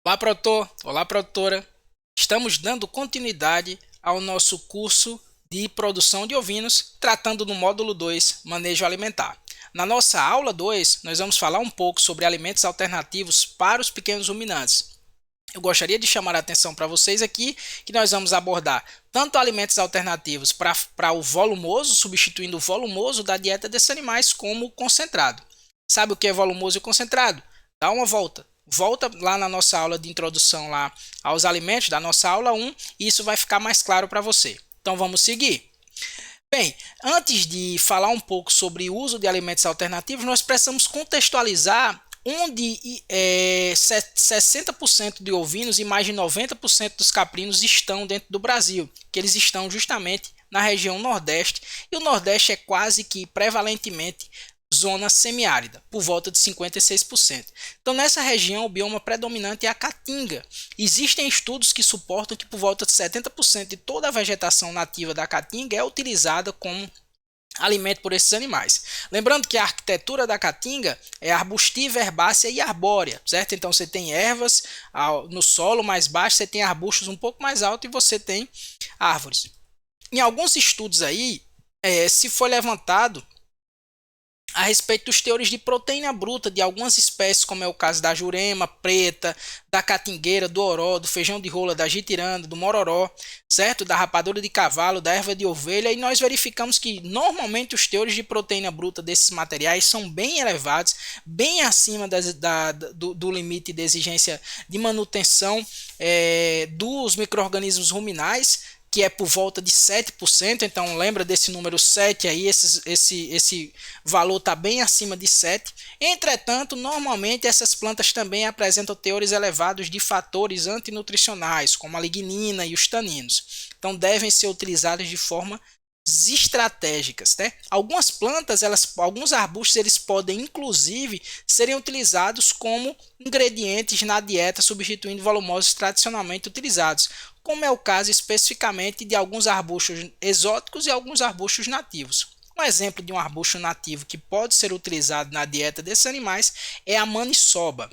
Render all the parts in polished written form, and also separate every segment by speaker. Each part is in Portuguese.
Speaker 1: Olá, produtor! Olá, produtora! Estamos dando continuidade ao nosso curso de produção de ovinos, tratando no módulo 2, manejo alimentar. Na nossa aula 2, nós vamos falar um pouco sobre alimentos alternativos para os pequenos ruminantes. Eu gostaria de chamar a atenção para vocês aqui que nós vamos abordar tanto alimentos alternativos para o volumoso, substituindo o volumoso da dieta desses animais, como o concentrado. Sabe o que é volumoso e concentrado? Dá uma volta. Volta lá na nossa aula de introdução lá aos alimentos, da nossa aula 1, e isso vai ficar mais claro para você. Então vamos seguir. Bem, antes de falar um pouco sobre o uso de alimentos alternativos, nós precisamos contextualizar onde 60% de ovinos e mais de 90% dos caprinos estão dentro do Brasil, que eles estão justamente na região Nordeste, e o Nordeste é quase que prevalentemente zona semiárida, por volta de 56%. Então, nessa região, o bioma predominante é a caatinga. Existem estudos que suportam que por volta de 70% de toda a vegetação nativa da caatinga é utilizada como alimento por esses animais. Lembrando que a arquitetura da caatinga é arbustiva, herbácea e arbórea, certo? Então você tem ervas no solo mais baixo, você tem arbustos um pouco mais alto e você tem árvores. Em alguns estudos aí, se foi levantado a respeito dos teores de proteína bruta de algumas espécies, como é o caso da jurema preta, da catingueira, do oró, do feijão de rola, da jitiranda, do mororó, certo? Da rapadura de cavalo, da erva de ovelha, e nós verificamos que normalmente os teores de proteína bruta desses materiais são bem elevados, bem acima do limite de exigência de manutenção dos micro-organismos ruminais, que é por volta de 7%, então lembra desse número 7 aí, esse valor está bem acima de 7. Entretanto, normalmente essas plantas também apresentam teores elevados de fatores antinutricionais, como a lignina e os taninos. Então devem ser utilizadas de forma estratégicas, né? Algumas plantas, alguns arbustos, eles podem inclusive serem utilizados como ingredientes na dieta, substituindo volumosos tradicionalmente utilizados, como é o caso especificamente de alguns arbustos exóticos e alguns arbustos nativos. Um exemplo de um arbusto nativo que pode ser utilizado na dieta desses animais é a maniçoba.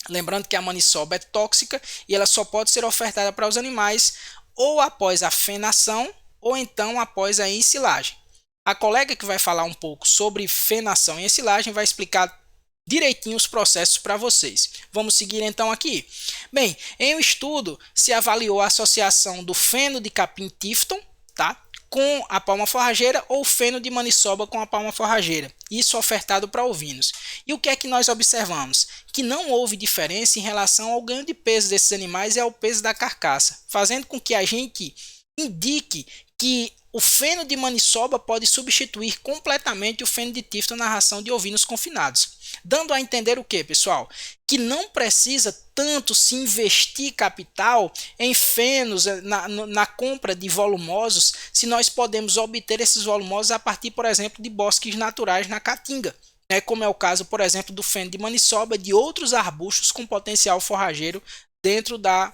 Speaker 1: Lembrando que a maniçoba é tóxica e ela só pode ser ofertada para os animais ou após a fenação ou então após a ensilagem. A colega que vai falar um pouco sobre fenação e ensilagem vai explicar direitinho os processos para vocês. Vamos seguir então aqui. Bem, em um estudo se avaliou a associação do feno de capim-tifton, tá, com a palma forrageira ou feno de maniçoba com a palma forrageira, isso ofertado para ovinos. E o que é que nós observamos? Que não houve diferença em relação ao ganho de peso desses animais e ao peso da carcaça, fazendo com que a gente indique que o feno de maniçoba pode substituir completamente o feno de tifton na ração de ovinos confinados. Dando a entender o que, pessoal? Que não precisa tanto se investir capital em fenos, na compra de volumosos, se nós podemos obter esses volumosos a partir, por exemplo, de bosques naturais na caatinga. Como é o caso, por exemplo, do feno de maniçoba e de outros arbustos com potencial forrageiro dentro da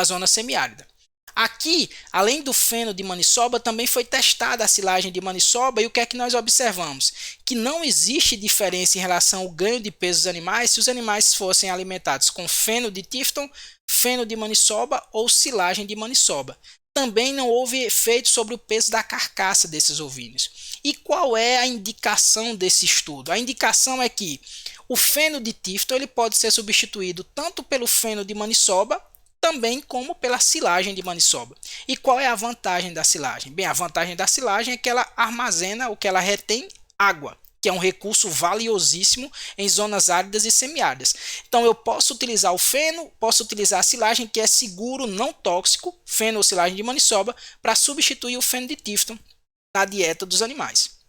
Speaker 1: zona semiárida. Aqui, além do feno de maniçoba, também foi testada a silagem de maniçoba e o que é que nós observamos? Que não existe diferença em relação ao ganho de peso dos animais se os animais fossem alimentados com feno de tifton, feno de maniçoba ou silagem de maniçoba. Também não houve efeito sobre o peso da carcaça desses ovinos. E qual é a indicação desse estudo? A indicação é que o feno de tifton ele pode ser substituído tanto pelo feno de maniçoba também como pela silagem de maniçoba. E qual é a vantagem da silagem? Bem, a vantagem da silagem é que ela armazena, o que ela retém, água, que é um recurso valiosíssimo em zonas áridas e semiáridas. Então eu posso utilizar o feno, posso utilizar a silagem, que é seguro, não tóxico, feno ou silagem de maniçoba, para substituir o feno de tifton na dieta dos animais.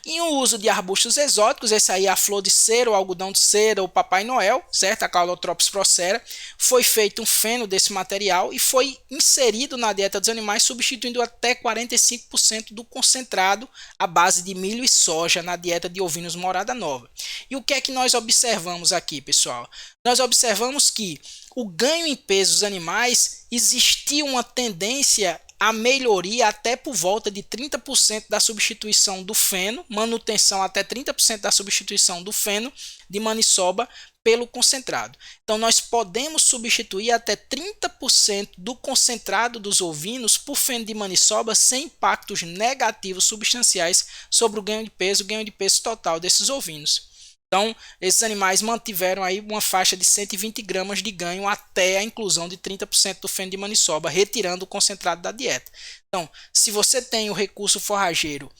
Speaker 1: E o uso de arbustos exóticos, esse aí é a flor de cera, o algodão de cera, o Papai Noel, certo? A Calotropis procera, foi feito um feno desse material e foi inserido na dieta dos animais, substituindo até 45% do concentrado à base de milho e soja na dieta de ovinos Morada Nova. E o que é que nós observamos aqui, pessoal? Nós observamos que o ganho em peso dos animais existia uma tendência a melhoria até por volta de 30% da substituição do feno, manutenção até 30% da substituição do feno de maniçoba pelo concentrado. Então, nós podemos substituir até 30% do concentrado dos ovinos por feno de maniçoba sem impactos negativos substanciais sobre o ganho de peso total desses ovinos. Então, esses animais mantiveram aí uma faixa de 120 gramas de ganho até a inclusão de 30% do feno de maniçoba, retirando o concentrado da dieta. Então, se você tem o recurso forrageiro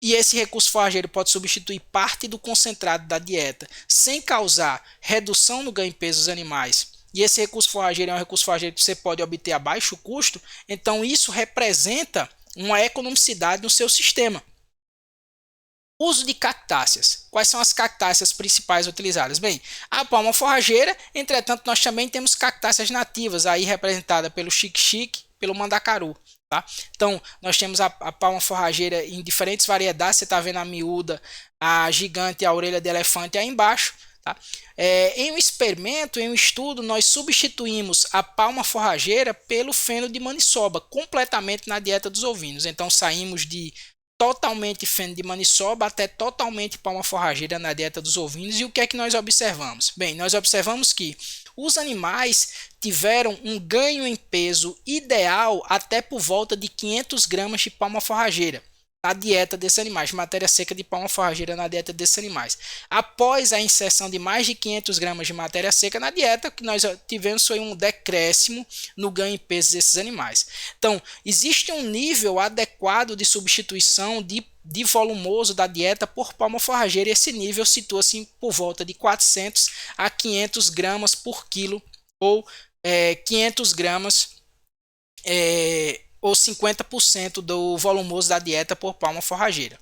Speaker 1: e esse recurso forrageiro pode substituir parte do concentrado da dieta sem causar redução no ganho de peso dos animais, e esse recurso forrageiro é um recurso forrageiro que você pode obter a baixo custo, então isso representa uma economicidade no seu sistema. Uso de cactáceas. Quais são as cactáceas principais utilizadas? Bem, a palma forrageira, entretanto, nós também temos cactáceas nativas, aí representada pelo xique-xique, pelo mandacaru. Tá? Então, nós temos a palma forrageira em diferentes variedades. Você está vendo a miúda, a gigante, a orelha de elefante aí embaixo. Tá? Em um experimento, em um estudo, nós substituímos a palma forrageira pelo feno de maniçoba, completamente na dieta dos ovinos. Então, saímos de totalmente feno de maniçoba até totalmente palma forrageira na dieta dos ovinos. E o que é que nós observamos? Bem, nós observamos que os animais tiveram um ganho em peso ideal até por volta de 500 gramas de palma forrageira na dieta desses animais, matéria seca de palma forrageira na dieta desses animais. Após a inserção de mais de 500 gramas de matéria seca na dieta, o que nós tivemos foi um decréscimo no ganho em peso desses animais. Então, existe um nível adequado de substituição de volumoso da dieta por palma forrageira, e esse nível situa-se por volta de 400 a 500 gramas por quilo, ou 500 gramas ou 50% do volumoso da dieta por palma forrageira.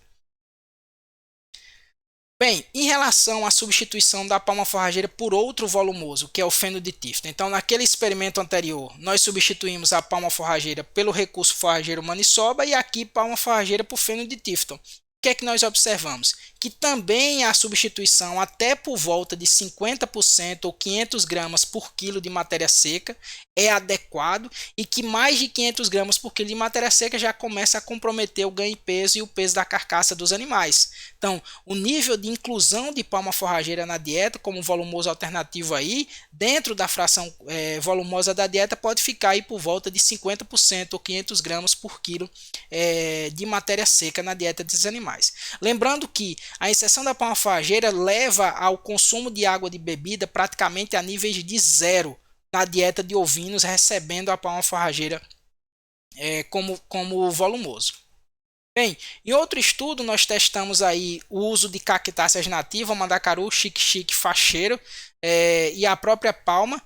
Speaker 1: Bem, em relação à substituição da palma forrageira por outro volumoso, que é o feno de Tifton. Então, naquele experimento anterior, nós substituímos a palma forrageira pelo recurso forrageiro maniçoba e aqui palma forrageira por feno de Tifton. O que é que nós observamos? Que também a substituição até por volta de 50% ou 500 gramas por quilo de matéria seca é adequado, e que mais de 500 gramas por quilo de matéria seca já começa a comprometer o ganho de peso e o peso da carcaça dos animais. Então, o nível de inclusão de palma forrageira na dieta como volumoso alternativo aí, dentro da fração volumosa da dieta, pode ficar aí por volta de 50% ou 500 gramas por quilo de matéria seca na dieta desses animais. Lembrando que a inserção da palma forrageira leva ao consumo de água de bebida praticamente a níveis de zero na dieta de ovinos, recebendo a palma forrageira como volumoso. Bem, em outro estudo nós testamos aí o uso de cactáceas nativas, mandacaru, xique-xique, facheiro e a própria palma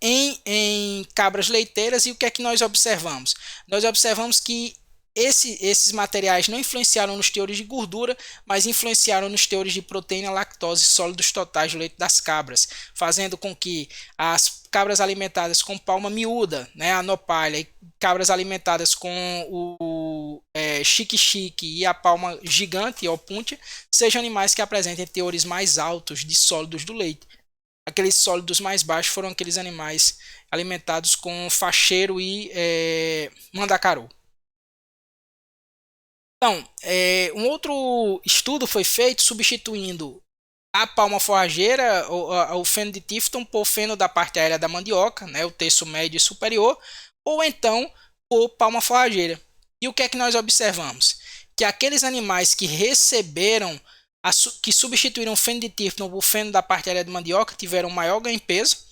Speaker 1: em cabras leiteiras. E o que é que nós observamos? Nós observamos que esses materiais não influenciaram nos teores de gordura, mas influenciaram nos teores de proteína, lactose e sólidos totais do leite das cabras, fazendo com que as cabras alimentadas com palma miúda, a nopalha, e cabras alimentadas com o xique-xique e a palma gigante, ou puntia, sejam animais que apresentem teores mais altos de sólidos do leite. Aqueles sólidos mais baixos foram aqueles animais alimentados com facheiro e mandacaru. Então, um outro estudo foi feito substituindo a palma forrageira, o feno de Tifton, por feno da parte aérea da mandioca, o terço médio e superior, ou então por palma forrageira. E o que é que nós observamos? Que aqueles animais que que substituíram o feno de Tifton por feno da parte aérea da mandioca tiveram maior ganho em peso,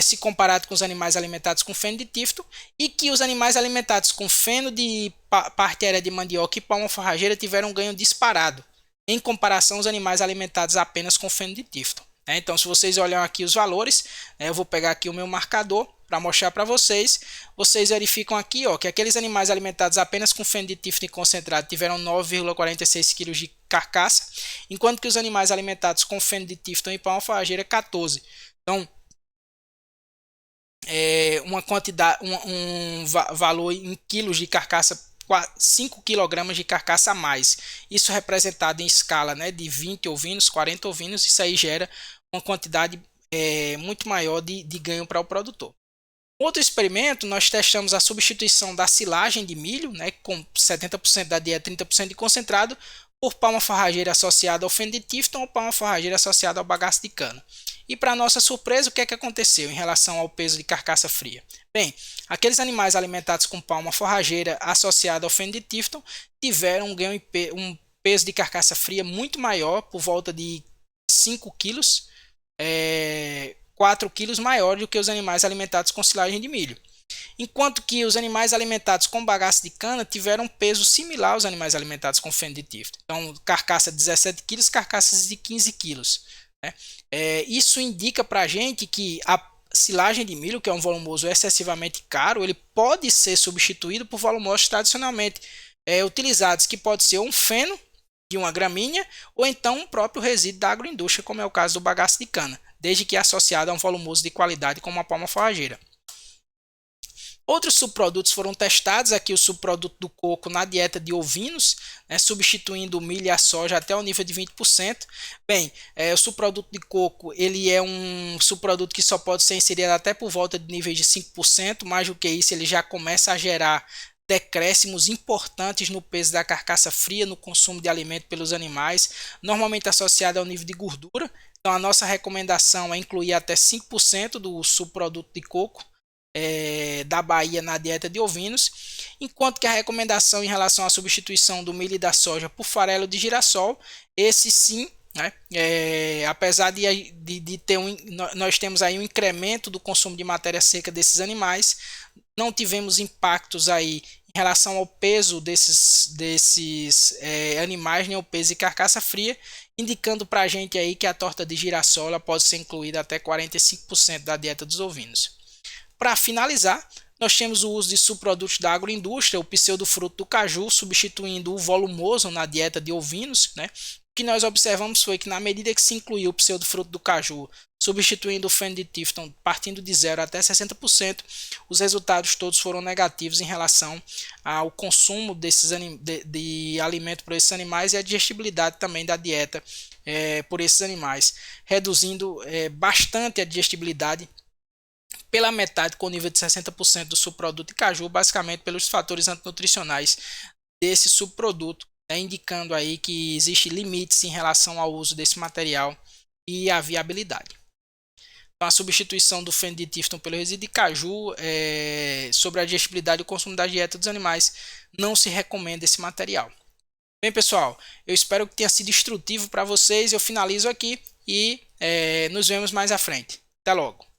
Speaker 1: se comparado com os animais alimentados com feno de Tifton, e que os animais alimentados com feno de parte aérea de mandioca e palma forrageira tiveram um ganho disparado, em comparação aos animais alimentados apenas com feno de Tifton. Então, se vocês olham aqui os valores, eu vou pegar aqui o meu marcador para mostrar para vocês. Vocês verificam aqui que aqueles animais alimentados apenas com feno de Tifton concentrado tiveram 9,46 kg de carcaça, enquanto que os animais alimentados com feno de Tifton e palma forrageira 14. Então, uma quantidade, um valor em quilos de carcaça, 5 kg de carcaça a mais. Isso representado em escala de 20 ovinos, 40 ovinos, isso aí gera uma quantidade muito maior de ganho para o produtor. Outro experimento, nós testamos a substituição da silagem de milho, com 70% da dieta, 30% de concentrado, por palma forrageira associada ao feno de Tifton ou palma forrageira associada ao bagaço de cana. E para nossa surpresa, o que é que aconteceu em relação ao peso de carcaça fria? Bem, aqueles animais alimentados com palma forrageira associada ao feno de Tifton tiveram um peso de carcaça fria muito maior, por volta de 5 quilos, 4 quilos maior do que os animais alimentados com silagem de milho. Enquanto que os animais alimentados com bagaço de cana tiveram um peso similar aos animais alimentados com feno de Tifton. Então, carcaça de 17 quilos, carcaças de 15 quilos. Né? Isso indica para a gente que a silagem de milho, que é um volumoso excessivamente caro, ele pode ser substituído por volumosos tradicionalmente utilizados, que pode ser um feno de uma gramínea ou então um próprio resíduo da agroindústria, como é o caso do bagaço de cana, desde que associado a um volumoso de qualidade como a palma forrageira. Outros subprodutos foram testados, aqui o subproduto do coco na dieta de ovinos, né, substituindo o milho e a soja até o nível de 20%. Bem, o subproduto de coco ele é um subproduto que só pode ser inserido até por volta de níveis de 5%, mais do que isso ele já começa a gerar decréscimos importantes no peso da carcaça fria, no consumo de alimento pelos animais, normalmente associado ao nível de gordura. Então a nossa recomendação é incluir até 5% do subproduto de coco da Bahia na dieta de ovinos, enquanto que a recomendação em relação à substituição do milho e da soja por farelo de girassol, esse sim, né, apesar de ter nós temos aí um incremento do consumo de matéria seca desses animais, não tivemos impactos aí em relação ao peso desses animais, nem o peso de carcaça fria, indicando para a gente aí que a torta de girassol ela pode ser incluída até 45% da dieta dos ovinos. Para finalizar, nós temos o uso de subprodutos da agroindústria, o pseudofruto do caju, substituindo o volumoso na dieta de ovinos. Né? O que nós observamos foi que na medida que se incluiu o pseudofruto do caju, substituindo o feno de Tifton, partindo de 0 até 60%, os resultados todos foram negativos em relação ao consumo de alimento por esses animais e a digestibilidade também da dieta por esses animais, reduzindo bastante a digestibilidade pela metade, com nível de 60% do subproduto de caju, basicamente pelos fatores antinutricionais desse subproduto, né, indicando aí que existe limites em relação ao uso desse material e a viabilidade. Então, a substituição do feno de Tifton pelo resíduo de caju sobre a digestibilidade e o consumo da dieta dos animais, não se recomenda esse material. Bem, pessoal, eu espero que tenha sido instrutivo para vocês. Eu finalizo aqui e nos vemos mais à frente. Até logo!